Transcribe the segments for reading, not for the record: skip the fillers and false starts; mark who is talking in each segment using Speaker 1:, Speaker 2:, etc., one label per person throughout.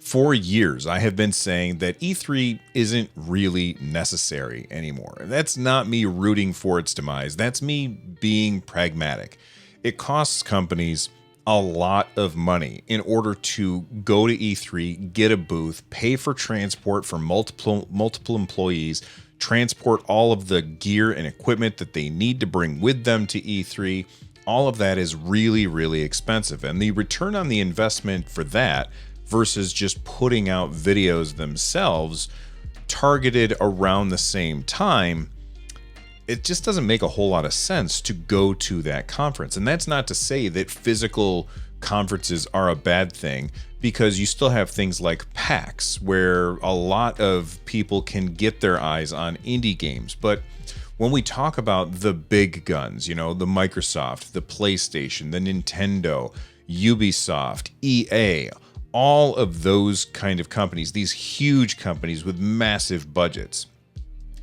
Speaker 1: For years, I have been saying that E3 isn't really necessary anymore. That's not me rooting for its demise. That's me being pragmatic. It costs companies a lot of money in order to go to E3, get a booth, pay for transport for multiple employees, transport all of the gear and equipment that they need to bring with them to E3. All of that is really, really expensive. And the return on the investment for that versus just putting out videos themselves targeted around the same time, it just doesn't make a whole lot of sense to go to that conference. And that's not to say that physical conferences are a bad thing, because you still have things like PAX, where a lot of people can get their eyes on indie games. But when we talk about the big guns, the Microsoft, the PlayStation, the Nintendo, Ubisoft, EA, all of those kind of companies, these huge companies with massive budgets,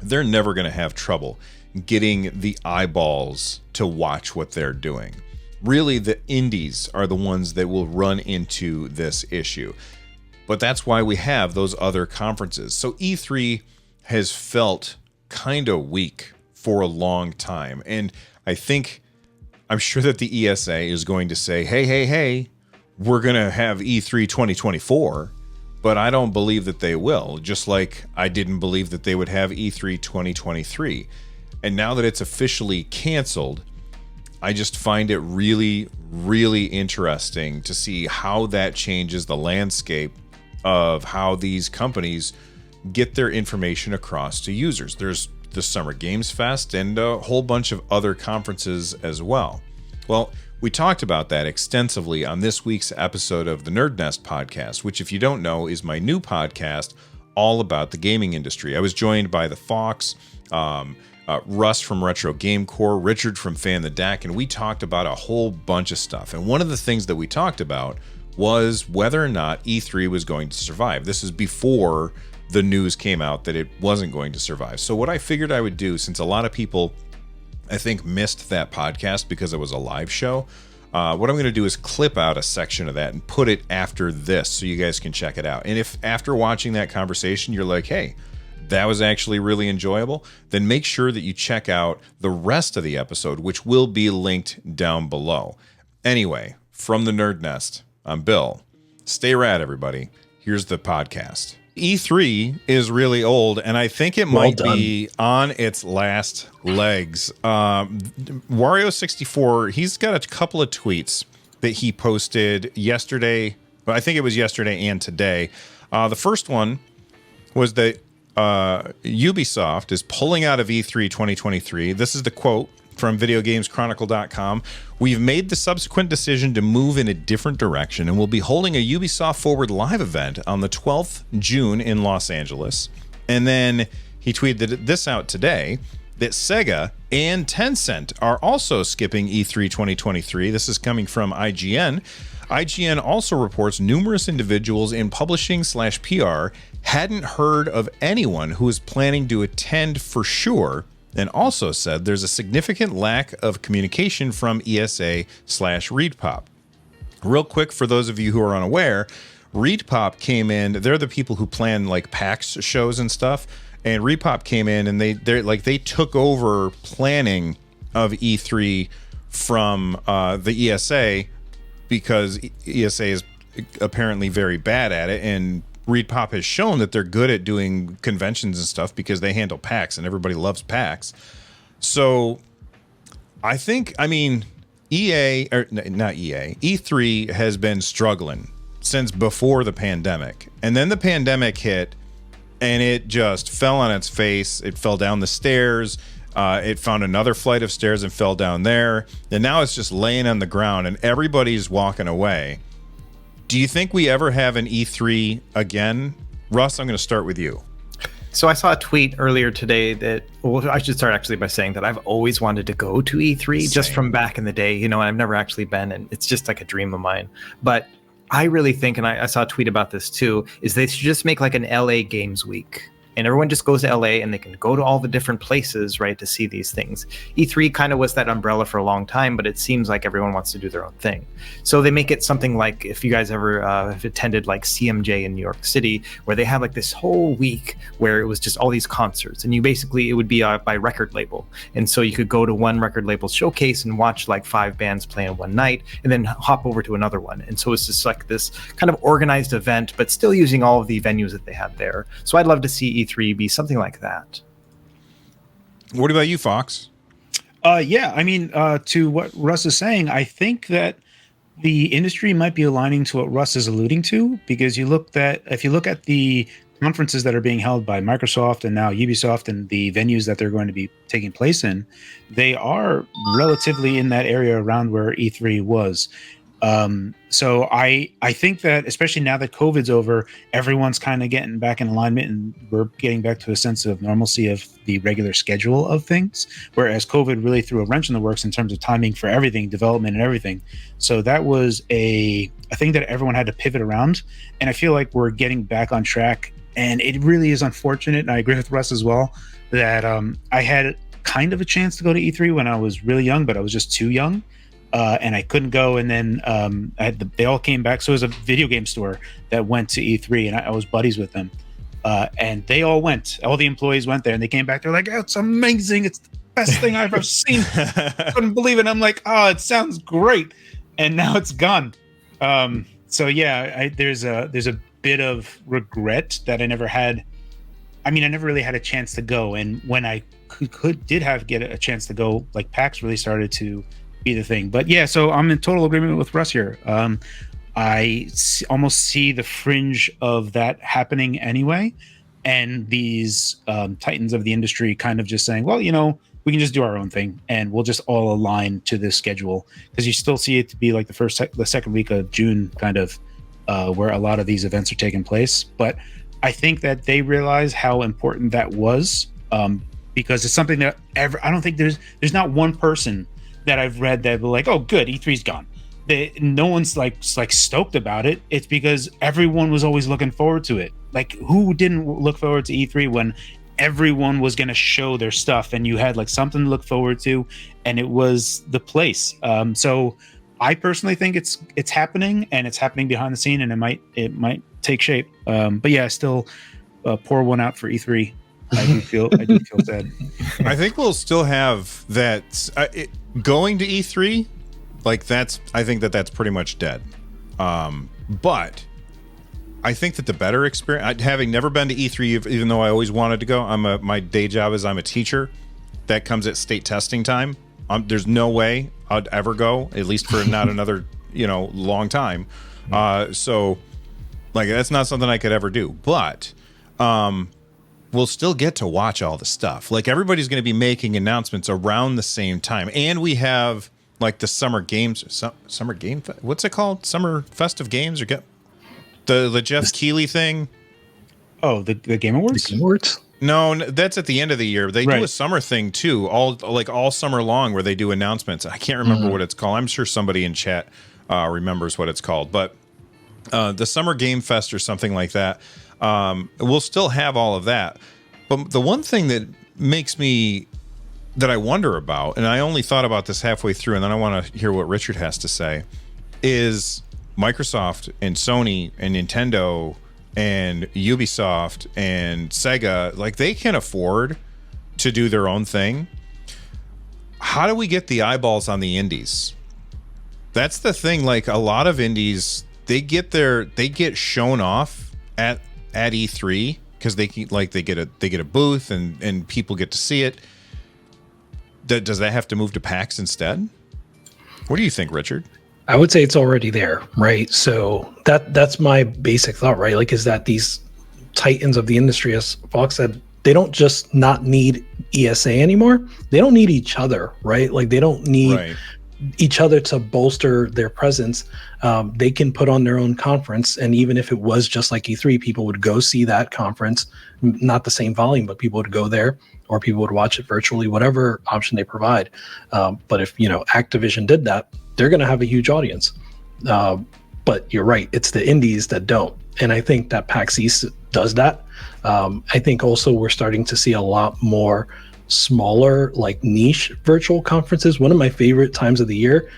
Speaker 1: they're never going to have trouble getting the eyeballs to watch what they're doing. Really, the indies are the ones that will run into this issue. But that's why we have those other conferences. So E3 has felt kind of weak for a long time. And I'm sure that the ESA is going to say, hey, we're going to have E3 2024, but I don't believe that they will, just like I didn't believe that they would have E3 2023. And now that it's officially canceled, I just find it really, really interesting to see how that changes the landscape of how these companies get their information across to users. There's the Summer Games Fest and a whole bunch of other conferences as well. Well, we talked about that extensively on this week's episode of the NerdNest podcast, which, if you don't know, is my new podcast all about the gaming industry. I was joined by the Fox, Russ from Retro Game Core, Richard from Fan the Deck, and we talked about a whole bunch of stuff. And one of the things that we talked about was whether or not E3 was going to survive. This is before the news came out that it wasn't going to survive. So what I figured I would do, since a lot of people, I think, missed that podcast because it was a live show, what I'm going to do is clip out a section of that and put it after this so you guys can check it out. And if after watching that conversation you're like, hey, that was actually really enjoyable, then make sure that you check out the rest of the episode, which will be linked down below. Anyway, from the Nerd Nest, I'm Bill. Stay rad, everybody. Here's the podcast. E3 is really old, and I think it might be on its last legs. Wario64, he's got a couple of tweets that he posted yesterday. I think it was yesterday and today. The first one was that Ubisoft is pulling out of E3 2023. This is the quote from VideoGamesChronicle.com. We've made the subsequent decision to move in a different direction, and we'll be holding a Ubisoft Forward live event on the 12th June in Los Angeles. And then he tweeted this out today, that Sega and Tencent are also skipping E3 2023. This is coming from IGN. IGN also reports numerous individuals in publishing/PR hadn't heard of anyone who was planning to attend for sure, and also said there's a significant lack of communication from ESA/ReedPop. Real quick, for those of you who are unaware, ReedPop came in. They're the people who plan like PAX shows and stuff. And ReedPop came in and they took over planning of E3 from the ESA, because ESA is apparently very bad at it, and ReedPop has shown that they're good at doing conventions and stuff because they handle PAX and everybody loves PAX. So E3 has been struggling since before the pandemic. And then the pandemic hit and it just fell on its face. It fell down the stairs. It found another flight of stairs and fell down there. And now it's just laying on the ground and everybody's walking away. Do you think we ever have an E3 again? Russ, I'm going to start with you.
Speaker 2: So I saw a tweet earlier today that, well, I should start actually by saying that I've always wanted to go to E3 just from back in the day, and I've never actually been, and it's just like a dream of mine. But I really think, and I saw a tweet about this too, is they should just make like an LA Games Week. and everyone just goes to LA and they can go to all the different places, right, to see these things. E3 kind of was that umbrella for a long time, but it seems like everyone wants to do their own thing. So they make it something like, if you guys ever have attended like CMJ in New York City, where they have like this whole week where it was just all these concerts, and you basically, it would be by record label. And so you could go to one record label showcase and watch like 5 bands play in one night, and then hop over to another one. And so it's just like this kind of organized event, but still using all of the venues that they had there. So I'd love to see E3 be something like that.
Speaker 1: What about you, Fox?
Speaker 3: Yeah, I mean, to what Russ is saying, I think that the industry might be aligning to what Russ is alluding to, because if you look at the conferences that are being held by Microsoft and now Ubisoft and the venues that they're going to be taking place in, they are relatively in that area around where E3 was. So I think that, especially now that COVID's over, everyone's kind of getting back in alignment, and we're getting back to a sense of normalcy of the regular schedule of things, whereas COVID really threw a wrench in the works in terms of timing for everything, development and everything. So that was a thing that everyone had to pivot around, and I feel like we're getting back on track. And it really is unfortunate, and I agree with Russ as well, that I had kind of a chance to go to E3 when I was really young, but I was just too young. And I couldn't go, and then they all came back. So it was a video game store that went to E3, and I was buddies with them. And they all went. All the employees went there, and they came back. They're like, oh, it's amazing. It's the best thing I've ever seen. I couldn't believe it. I'm like, oh, it sounds great. And now it's gone. So yeah, there's a bit of regret that I never had. I mean, I never really had a chance to go. And when I get a chance to go, like PAX really started to be the thing. But yeah, so I'm in total agreement with Russ here. I almost see the fringe of that happening anyway, and these titans of the industry kind of just saying, well, we can just do our own thing, and we'll just all align to this schedule, because you still see it to be like the second week of June, kind of where a lot of these events are taking place. But I think that they realize how important that was, because it's something that I don't think there's not one person that I've read that were like, oh, good, E3's gone. No one's like stoked about it. It's because everyone was always looking forward to it. Like, who didn't look forward to E3 when everyone was going to show their stuff, and you had like something to look forward to, and it was the place. So I personally think it's happening, and it's happening behind the scene, and it might take shape. But yeah, still pour one out for E3. I do feel sad.
Speaker 1: I think we'll still have that going to E3. Like, I think that's pretty much dead. But I think that the better experience, having never been to E3, even though I always wanted to go, my day job is I'm a teacher. That comes at state testing time. There's no way I'd ever go, at least for not another long time. So like, that's not something I could ever do. But we'll still get to watch all the stuff. Like, everybody's going to be making announcements around the same time, and we have like the summer games, what's it called? Summer festive games, or get the Jeff Keighley thing.
Speaker 3: Oh, the Game Awards.
Speaker 4: The Game Awards.
Speaker 1: No, that's at the end of the year. They do a summer thing too, all summer long, where they do announcements. I can't remember what it's called. I'm sure somebody in chat remembers what it's called, but the Summer Game Fest or something like that. We'll still have all of that. But the one thing that I wonder about, and I only thought about this halfway through, and then I want to hear what Richard has to say, is Microsoft and Sony and Nintendo and Ubisoft and Sega, like, they can afford to do their own thing. How do we get the eyeballs on the indies? That's the thing. Like, a lot of indies, they get shown off at E3 because they get a booth and people get to see it. Does that have to move to PAX instead? What do you think, Richard?
Speaker 4: I would say it's already there, right? So that's my basic thought, right? Like, is that these titans of the industry, as Fox said, they don't just not need ESA anymore. They don't need each other, right? Like, they don't need each other to bolster their presence. They can put on their own conference, and even if it was just like E3, people would go see that conference, not the same volume, but people would go there, or people would watch it virtually, whatever option they provide. But if Activision did that, they're going to have a huge audience. But you're right, it's the indies that don't. And I think that PAX East does that. I think also we're starting to see a lot more smaller, like niche virtual conferences. One of my favorite times of the year,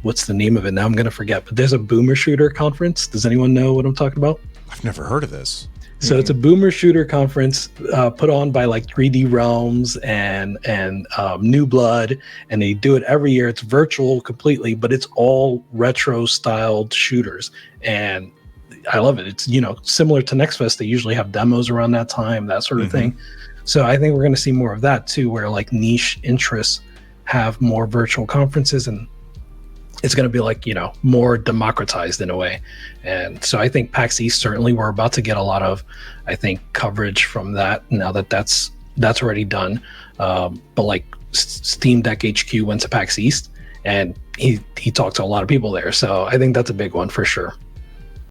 Speaker 4: what's the name of it now? I'm going to forget, but there's a Boomer Shooter conference. Does anyone know what I'm talking about?
Speaker 1: I've never heard of this.
Speaker 4: So it's a Boomer Shooter conference put on by like 3D Realms and New Blood, and they do it every year. It's virtual completely, but it's all retro styled shooters, and I love it. It's, you know, similar to Next Fest. They usually have demos around that time, that sort of thing. So I think we're going to see more of that too, where like niche interests have more virtual conferences, and it's going to be like, you know, more democratized in a way. And so I think PAX East, certainly we're about to get a lot of, I think, coverage from that now that that's already done. But like Steam Deck HQ went to PAX East, and he talked to a lot of people there. So I think that's a big one for sure.